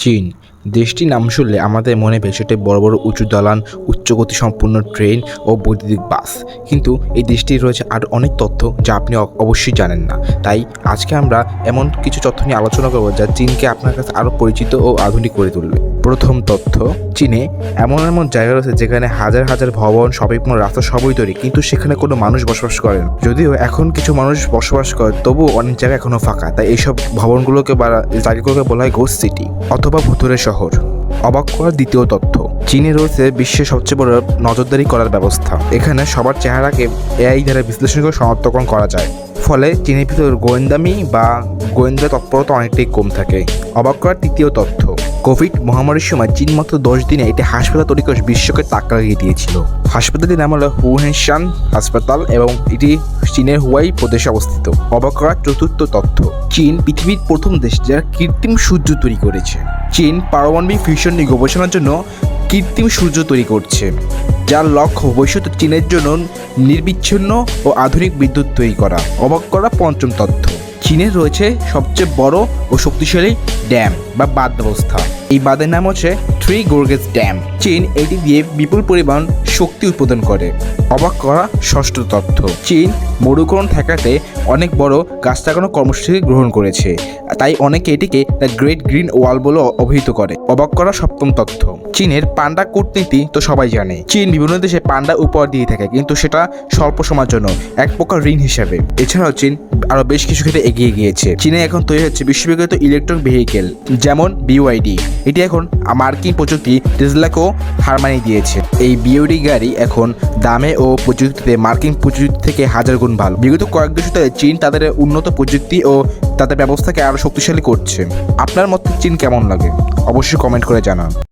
চীন দেশটির নাম শুনলে আমাদের মনে ভেসে ওঠে বড় বড় উঁচু দালান, উচ্চগতি সম্পন্ন ট্রেন ও বৈদ্যুতিক বাস। কিন্তু এই দেশটির রয়েছে আরও অনেক তথ্য যা আপনি অবশ্যই জানেন না। তাই আজকে আমরা এমন কিছু তথ্য নিয়ে আলোচনা করব যা চীনকে আপনার কাছে আরও পরিচিত ও আধুনিক করে তুলবে। প্রথম তথ্য, চীনে এমন এমন জায়গা রয়েছে যেখানে হাজার হাজার ভবন, শপিং মল, রাস্তা সবই তৈরি, কিন্তু সেখানে কোনো মানুষ বসবাস করে না। যদিও এখন কিছু মানুষ বসবাস করে, তবুও অনেক জায়গা এখনও ফাঁকা। তাই এইসব ভবনগুলোকে বা জায়গাগুলোকে বলা হয় গোস্ট সিটি অথবা ভুতুরে শহর। অবাক করার দ্বিতীয় তথ্য, চীনে রয়েছে বিশ্বের সবচেয়ে বড় নজরদারি করার ব্যবস্থা। এখানে সবার চেহারাকে এআই দ্বারা বিশ্লেষণ করে শনাক্তকরণ করা যায়। ফলে চীনের ভিতর গোয়েন্দামি বা গোয়েন্দা তৎপরতা অনেকটাই কম থাকে। অবাক করার তৃতীয় তথ্য, কোভিড মহামারীর সময় চীন মাত্র 10 দিনে একটি হাসপাতাল তৈরি করে বিশ্বকে তাক লাগিয়ে দিয়েছিল। হাসপাতালটির নাম হলো হুহেনশান হাসপাতাল এবং এটি চীনের হুয়াই প্রদেশে অবস্থিত। অবাক করার চতুর্থ তথ্য, চীন পৃথিবীর প্রথম দেশ যারা কৃত্রিম সূর্য তৈরি করেছে। চীন পারমাণবিক ফিউশন নিয়ে গবেষণার জন্য কৃত্রিম সূর্য তৈরি করছে, যার লক্ষ্য ভবিষ্যতে চীনের জন্য নির্বিচ্ছিন্ন ও আধুনিক বিদ্যুৎ তৈরি করা। অবাক করা পঞ্চম তথ্য, চীনের রয়েছে সবচেয়ে বড় ও শক্তিশালী ড্যাম বা বাঁধ ব্যবস্থা। এই বাঁধের নাম হচ্ছে থ্রি গর্গেস ড্যাম। চীন এটি দিয়ে বিপুল পরিমাণ শক্তি উৎপাদন করে। অবাক করা ষষ্ঠ তথ্য, চীন মরুকরণ ঠেকাতে অনেক বড় গাছ লাগানোর কর্মসূচি গ্রহণ করেছে, তাই অনেকে এটিকে দ্য গ্রেট গ্রিন ওয়াল বলে অভিহিত করে। অবাক করা সপ্তম তথ্য, চীনের পান্ডা কূটনীতি তো সবাই জানে। চীন বিভিন্ন দেশে পান্ডা উপহার দিয়ে থাকে, কিন্তু সেটা স্বল্প সময়ের জন্য, এক প্রকার ঋণ হিসাবে। এছাড়াও চীন আরও বেশ কিছু ক্ষেত্রে এগিয়ে গিয়েছে। চীনে এখন তৈরি হচ্ছে বিশ্ববিখ্যাত ইলেকট্রিক ভেহিকেল, যেমন BYD। এটি এখন মার্কিন প্রযুক্তি টেসলাকেও হার মানিয়ে দিয়েছে। এই BYD গাড়ি এখন দামে ও প্রযুক্তিতে মার্কিন প্রযুক্তি থেকে হাজার গুণ ভালো। বিগত কয়েক দশকে চীন তাদের উন্নত প্রযুক্তি ও তাদের ব্যবস্থাকে আরও শক্তিশালী করছে। আপনার মতে চীন কেমন লাগে? অবশ্যই কমেন্ট করে জানান।